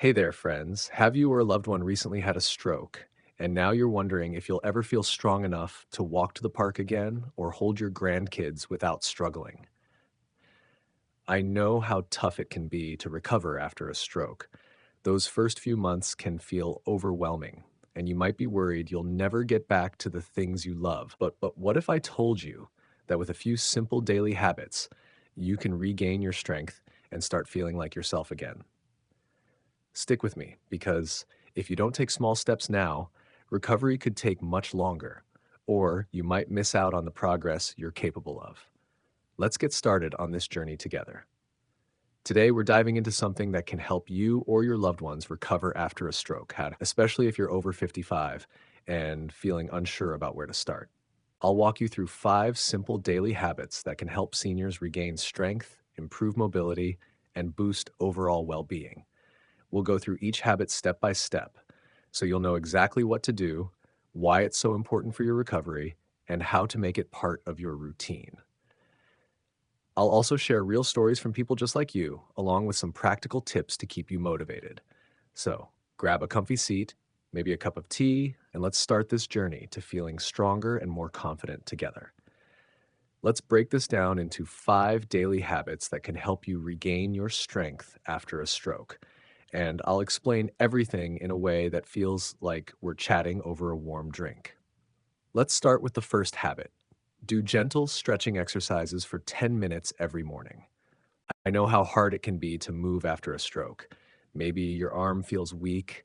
Hey there, friends. Have you or a loved one recently had a stroke, and now you're wondering if you'll ever feel strong enough to walk to the park again or hold your grandkids without struggling? I know how tough it can be to recover after a stroke. Those first few months can feel overwhelming, and you might be worried you'll never get back to the things you love. But what if I told you that with a few simple daily habits, you can regain your strength and start feeling like yourself again? Stick with me because if you don't take small steps now, recovery could take much longer, or you might miss out on the progress you're capable of. Let's get started on this journey together. Today, we're diving into something that can help you or your loved ones recover after a stroke, especially if you're over 55 and feeling unsure about where to start. I'll walk you through 5 simple daily habits that can help seniors regain strength, improve mobility, and boost overall well being. We'll go through each habit step by step so you'll know exactly what to do, why it's so important for your recovery, and how to make it part of your routine. I'll also share real stories from people just like you, along with some practical tips to keep you motivated. So grab a comfy seat, maybe a cup of tea, and let's start this journey to feeling stronger and more confident together. Let's break this down into 5 daily habits that can help you regain your strength after a stroke. And I'll explain everything in a way that feels like we're chatting over a warm drink. Let's start with the first habit. Do gentle stretching exercises for 10 minutes every morning. I know how hard it can be to move after a stroke. Maybe your arm feels weak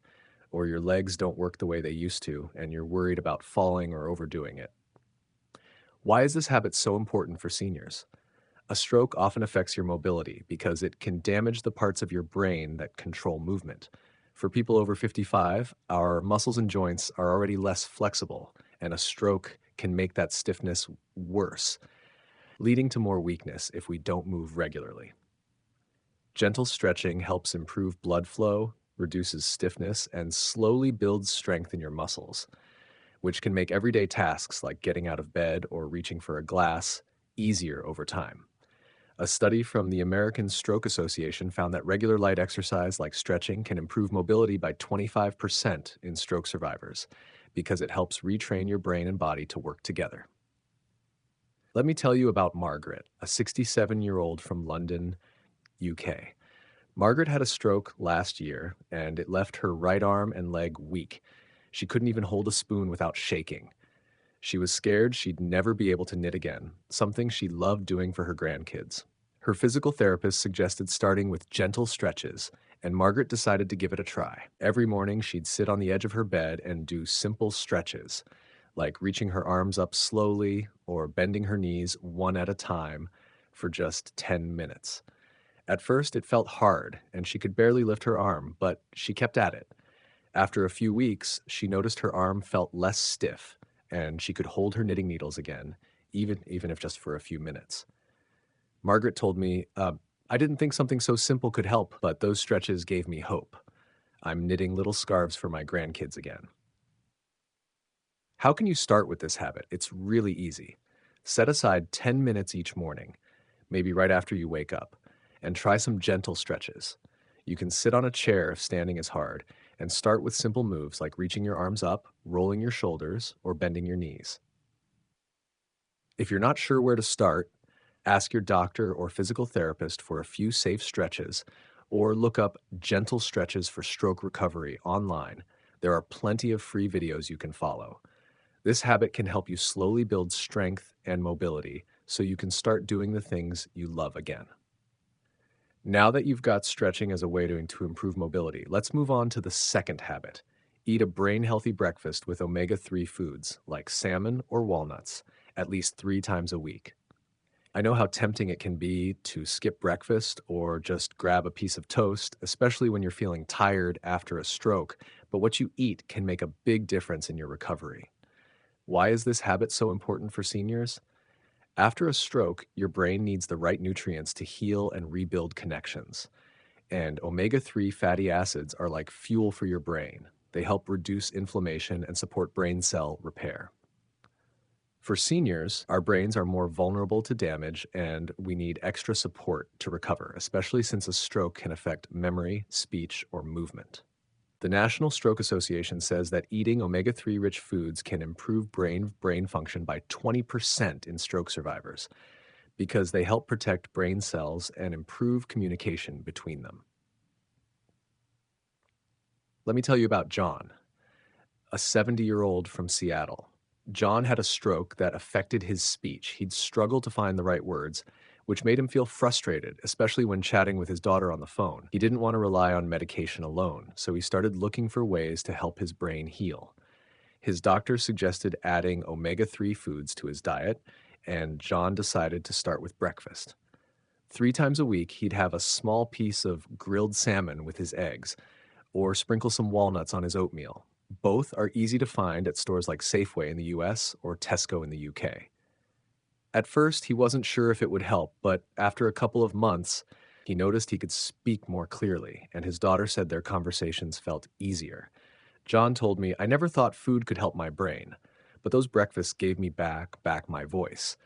or your legs don't work the way they used to, and you're worried about falling or overdoing it. Why is this habit so important for seniors? A stroke often affects your mobility because it can damage the parts of your brain that control movement. For people over 55, our muscles and joints are already less flexible, and a stroke can make that stiffness worse, leading to more weakness if we don't move regularly. Gentle stretching helps improve blood flow, reduces stiffness, and slowly builds strength in your muscles, which can make everyday tasks like getting out of bed or reaching for a glass easier over time. A study from the American Stroke Association found that regular light exercise like stretching can improve mobility by 25% in stroke survivors because it helps retrain your brain and body to work together. Let me tell you about Margaret, a 67-year-old from London, UK. Margaret had a stroke last year and it left her right arm and leg weak. She couldn't even hold a spoon without shaking. She was scared she'd never be able to knit again, something she loved doing for her grandkids. Her physical therapist suggested starting with gentle stretches, and Margaret decided to give it a try. Every morning, she'd sit on the edge of her bed and do simple stretches, like reaching her arms up slowly or bending her knees one at a time for just 10 minutes. At first, it felt hard, and she could barely lift her arm, but she kept at it. After a few weeks, she noticed her arm felt less stiff, and she could hold her knitting needles again, even if just for a few minutes. Margaret told me, I didn't think something so simple could help, but those stretches gave me hope. I'm knitting little scarves for my grandkids again. How can you start with this habit? It's really easy. Set aside 10 minutes each morning, maybe right after you wake up, and try some gentle stretches. You can sit on a chair if standing is hard, and start with simple moves like reaching your arms up, rolling your shoulders, or bending your knees. If you're not sure where to start, ask your doctor or physical therapist for a few safe stretches, or look up gentle stretches for stroke recovery online. There are plenty of free videos you can follow. This habit can help you slowly build strength and mobility so you can start doing the things you love again. Now that you've got stretching as a way to improve mobility, let's move on to the second habit. Eat a brain healthy breakfast with omega 3 foods like salmon or walnuts at least 3 times a week. I know how tempting it can be to skip breakfast or just grab a piece of toast, especially when you're feeling tired after a stroke, but what you eat can make a big difference in your recovery. Why is this habit so important for seniors? After a stroke, your brain needs the right nutrients to heal and rebuild connections. And omega 3 fatty acids are like fuel for your brain. They help reduce inflammation and support brain cell repair. For seniors, our brains are more vulnerable to damage and we need extra support to recover, especially since a stroke can affect memory, speech, or movement. The National Stroke Association says that eating omega 3 rich foods can improve brain function by 20% in stroke survivors because they help protect brain cells and improve communication between them. Let me tell you about John, a 70-year-old from Seattle. John had a stroke that affected his speech. He'd struggle to find the right words, which made him feel frustrated, especially when chatting with his daughter on the phone. He didn't want to rely on medication alone, so he started looking for ways to help his brain heal. His doctor suggested adding omega 3 foods to his diet, and John decided to start with breakfast. 3 times a week, he'd have a small piece of grilled salmon with his eggs, or sprinkle some walnuts on his oatmeal. Both are easy to find at stores like Safeway in the US or Tesco in the UK. At first, he wasn't sure if it would help, but after a couple of months, he noticed he could speak more clearly, and his daughter said their conversations felt easier. John told me, "I never thought food could help my brain, but those breakfasts gave me back my voice.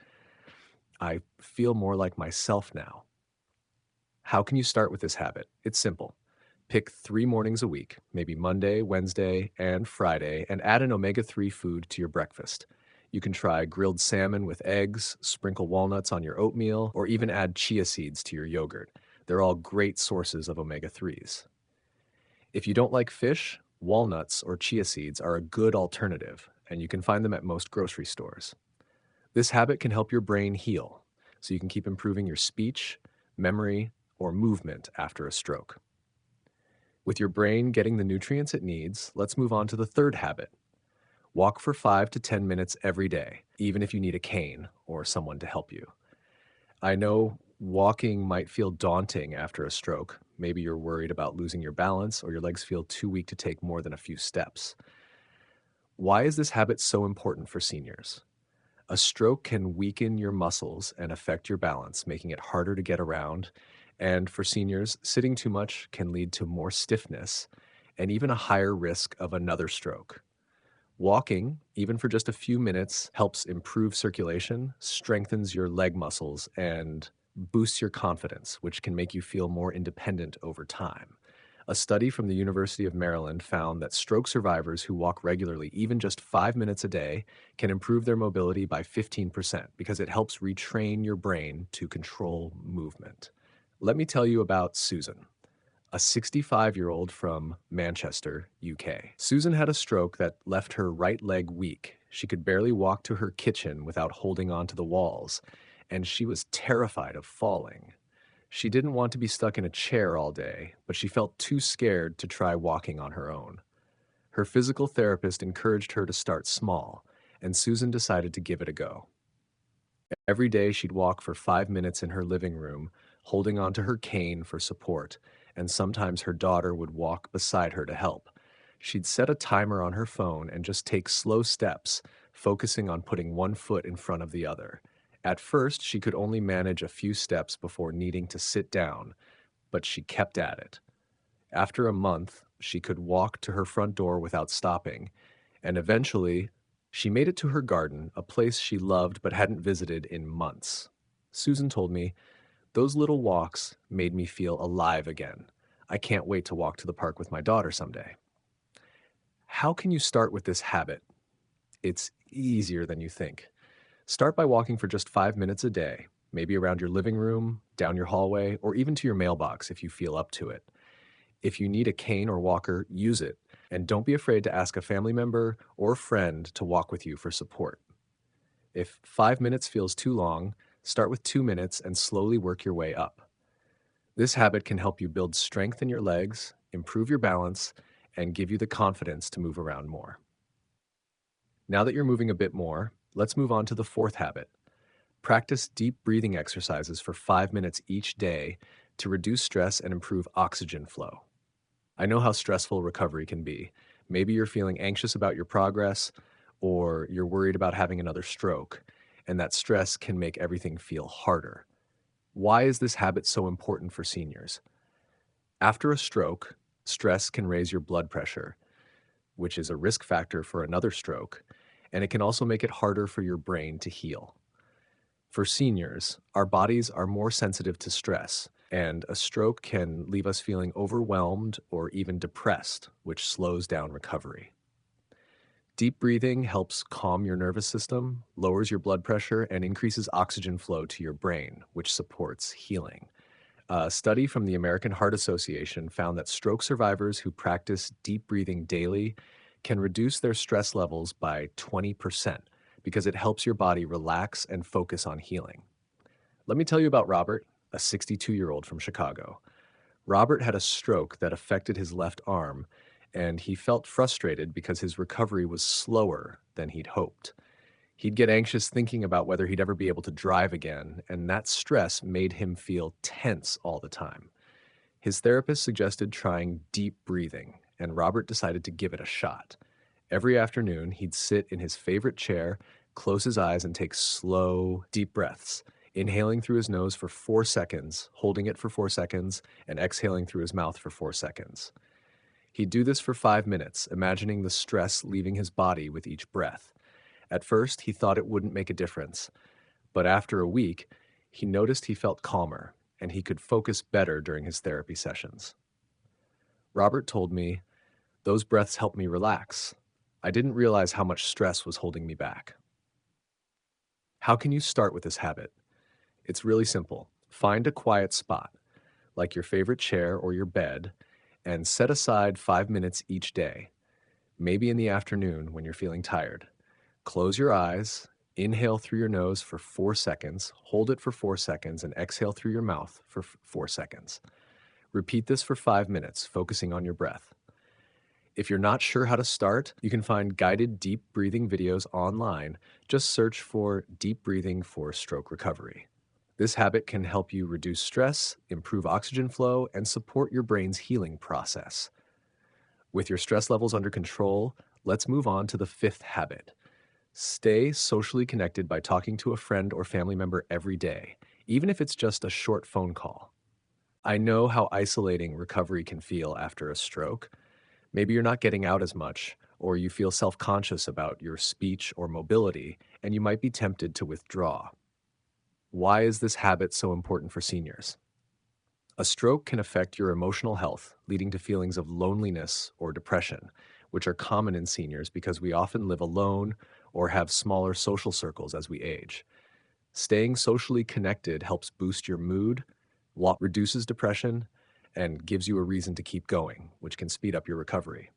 I feel more like myself now." How can you start with this habit? It's simple. Pick 3 mornings a week, maybe Monday, Wednesday, and Friday, and add an omega 3 food to your breakfast. You can try grilled salmon with eggs, sprinkle walnuts on your oatmeal, or even add chia seeds to your yogurt. They're all great sources of omega 3s. If you don't like fish, walnuts or chia seeds are a good alternative, and you can find them at most grocery stores. This habit can help your brain heal, so you can keep improving your speech, memory, or movement after a stroke. With your brain getting the nutrients it needs, let's move on to the third habit. Walk for 5 to 10 minutes every day, even if you need a cane or someone to help you. I know walking might feel daunting after a stroke. Maybe you're worried about losing your balance or your legs feel too weak to take more than a few steps. Why is this habit so important for seniors? A stroke can weaken your muscles and affect your balance, making it harder to get around. And for seniors, sitting too much can lead to more stiffness and even a higher risk of another stroke. Walking, even for just a few minutes, helps improve circulation, strengthens your leg muscles, and boosts your confidence, which can make you feel more independent over time. A study from the University of Maryland found that stroke survivors who walk regularly, even just 5 minutes a day, can improve their mobility by 15% because it helps retrain your brain to control movement. Let me tell you about Susan, a 65-year-old from Manchester, UK. Susan had a stroke that left her right leg weak. She could barely walk to her kitchen without holding onto the walls, and she was terrified of falling. She didn't want to be stuck in a chair all day, but she felt too scared to try walking on her own. Her physical therapist encouraged her to start small, and Susan decided to give it a go. Every day she'd walk for 5 minutes in her living room, holding onto her cane for support, and sometimes her daughter would walk beside her to help. She'd set a timer on her phone and just take slow steps, focusing on putting one foot in front of the other. At first, she could only manage a few steps before needing to sit down, but she kept at it. After a month, she could walk to her front door without stopping, and eventually, she made it to her garden, a place she loved but hadn't visited in months. Susan told me, "Those little walks made me feel alive again. I can't wait to walk to the park with my daughter someday." How can you start with this habit? It's easier than you think. Start by walking for just 5 minutes a day, maybe around your living room, down your hallway, or even to your mailbox if you feel up to it. If you need a cane or walker, use it, and don't be afraid to ask a family member or friend to walk with you for support. If 5 minutes feels too long, start with 2 minutes and slowly work your way up. This habit can help you build strength in your legs, improve your balance, and give you the confidence to move around more. Now that you're moving a bit more, let's move on to the fourth habit. Practice deep breathing exercises for 5 minutes each day to reduce stress and improve oxygen flow. I know how stressful recovery can be. Maybe you're feeling anxious about your progress, or you're worried about having another stroke, and that stress can make everything feel harder. Why is this habit so important for seniors? After a stroke, stress can raise your blood pressure, which is a risk factor for another stroke, and it can also make it harder for your brain to heal. For seniors, our bodies are more sensitive to stress, and a stroke can leave us feeling overwhelmed or even depressed, which slows down recovery. Deep breathing helps calm your nervous system, lowers your blood pressure, and increases oxygen flow to your brain, which supports healing. A study from the American Heart Association found that stroke survivors who practice deep breathing daily can reduce their stress levels by 20% because it helps your body relax and focus on healing. Let me tell you about Robert, a 62-year-old from Chicago. Robert had a stroke that affected his left arm, and he felt frustrated because his recovery was slower than he'd hoped. He'd get anxious thinking about whether he'd ever be able to drive again, and that stress made him feel tense all the time. His therapist suggested trying deep breathing, and Robert decided to give it a shot. Every afternoon, he'd sit in his favorite chair, close his eyes, and take slow, deep breaths, inhaling through his nose for 4 seconds, holding it for 4 seconds, and exhaling through his mouth for 4 seconds. He'd do this for 5 minutes, imagining the stress leaving his body with each breath. At first, he thought it wouldn't make a difference, but after a week, he noticed he felt calmer and he could focus better during his therapy sessions. Robert told me, "Those breaths helped me relax. I didn't realize how much stress was holding me back." How can you start with this habit? It's really simple. Find a quiet spot, like your favorite chair or your bed, and set aside 5 minutes each day, maybe in the afternoon when you're feeling tired. Close your eyes, inhale through your nose for 4 seconds, hold it for 4 seconds, and exhale through your mouth for 4 seconds. Repeat this for 5 minutes, focusing on your breath. If you're not sure how to start, you can find guided deep breathing videos online. Just search for deep breathing for stroke recovery. This habit can help you reduce stress, improve oxygen flow, and support your brain's healing process. With your stress levels under control, let's move on to the fifth habit. Stay socially connected by talking to a friend or family member every day, even if it's just a short phone call. I know how isolating recovery can feel after a stroke. Maybe you're not getting out as much, or you feel self-conscious about your speech or mobility, and you might be tempted to withdraw. Why is this habit so important for seniors? A stroke can affect your emotional health, leading to feelings of loneliness or depression, which are common in seniors because we often live alone or have smaller social circles as we age. Staying socially connected helps boost your mood, reduces depression, and gives you a reason to keep going, which can speed up your recovery.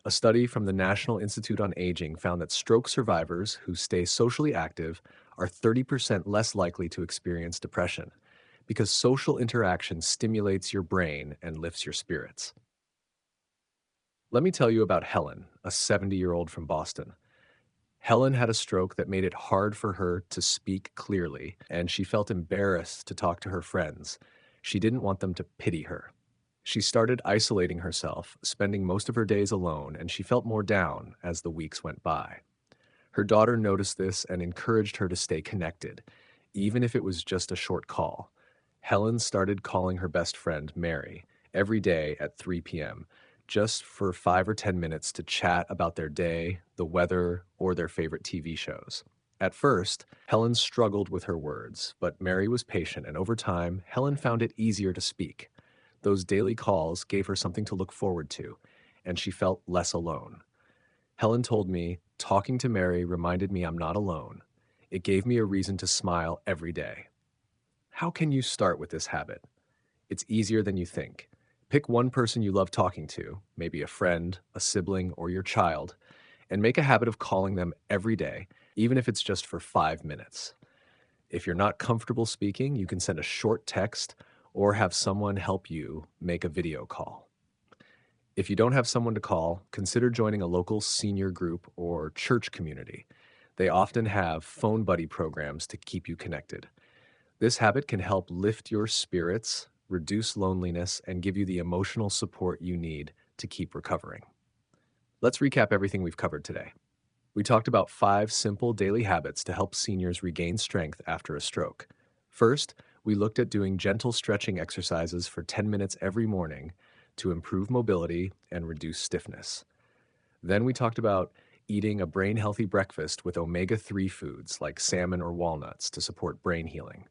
A study from the National Institute on Aging found that stroke survivors who stay socially active are 30% less likely to experience depression because social interaction stimulates your brain and lifts your spirits. Let me tell you about Helen, a 70-year-old from Boston. Helen had a stroke that made it hard for her to speak clearly, and she felt embarrassed to talk to her friends. She didn't want them to pity her. She started isolating herself, spending most of her days alone, and she felt more down as the weeks went by. Her daughter noticed this and encouraged her to stay connected, even if it was just a short call. Helen started calling her best friend, Mary, every day at 3 p.m., just for 5 or 10 minutes to chat about their day, the weather, or their favorite TV shows. At first, Helen struggled with her words, but Mary was patient, and over time, Helen found it easier to speak. Those daily calls gave her something to look forward to, and she felt less alone. Helen told me, "Talking to Mary reminded me I'm not alone. It gave me a reason to smile every day." How can you start with this habit? It's easier than you think. Pick one person you love talking to, maybe a friend, a sibling, or your child, and make a habit of calling them every day, even if it's just for 5 minutes. If you're not comfortable speaking, you can send a short text or have someone help you make a video call. If you don't have someone to call, consider joining a local senior group or church community. They often have phone buddy programs to keep you connected. This habit can help lift your spirits, reduce loneliness, and give you the emotional support you need to keep recovering. Let's recap everything we've covered today. We talked about 5 simple daily habits to help seniors regain strength after a stroke. First, we looked at doing gentle stretching exercises for 10 minutes every morning to improve mobility and reduce stiffness. Then we talked about eating a brain-healthy breakfast with omega-3 foods like salmon or walnuts to support brain healing.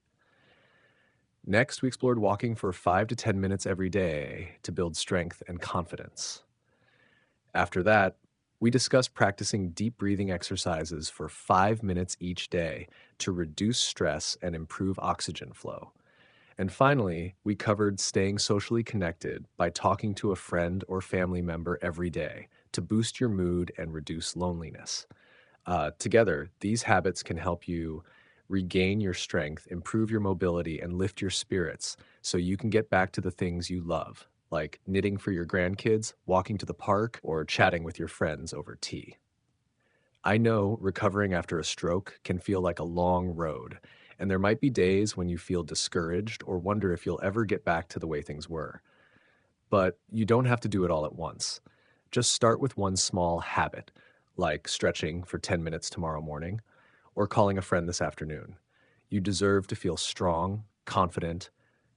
Next, we explored walking for 5 to 10 minutes every day to build strength and confidence. After that, we discussed practicing deep breathing exercises for 5 minutes each day to reduce stress and improve oxygen flow. And finally, we covered staying socially connected by talking to a friend or family member every day to boost your mood and reduce loneliness. Together, these habits can help you regain your strength, improve your mobility, and lift your spirits so you can get back to the things you love, like knitting for your grandkids, walking to the park, or chatting with your friends over tea. I know recovering after a stroke can feel like a long road, and there might be days when you feel discouraged or wonder if you'll ever get back to the way things were. But you don't have to do it all at once. Just start with one small habit, like stretching for 10 minutes tomorrow morning or calling a friend this afternoon. You deserve to feel strong, confident,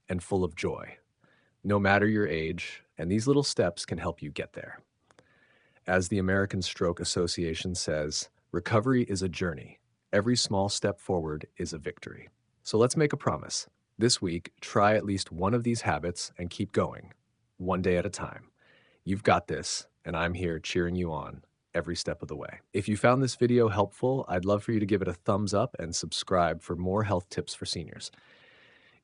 and full of joy, no matter your age, and these little steps can help you get there. As the American Stroke Association says, recovery is a journey. Every small step forward is a victory. So let's make a promise. This week, try at least one of these habits and keep going, one day at a time. You've got this, and I'm here cheering you on every step of the way. If you found this video helpful, I'd love for you to give it a thumbs up and subscribe for more health tips for seniors.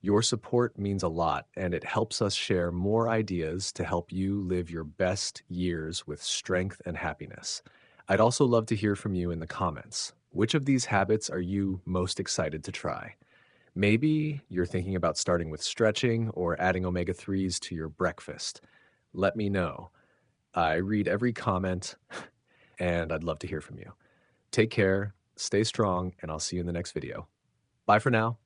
Your support means a lot, and it helps us share more ideas to help you live your best years with strength and happiness. I'd also love to hear from you in the comments. Which of these habits are you most excited to try? Maybe you're thinking about starting with stretching or adding omega-3s to your breakfast. Let me know. I read every comment, and I'd love to hear from you. Take care, stay strong, and I'll see you in the next video. Bye for now.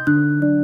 you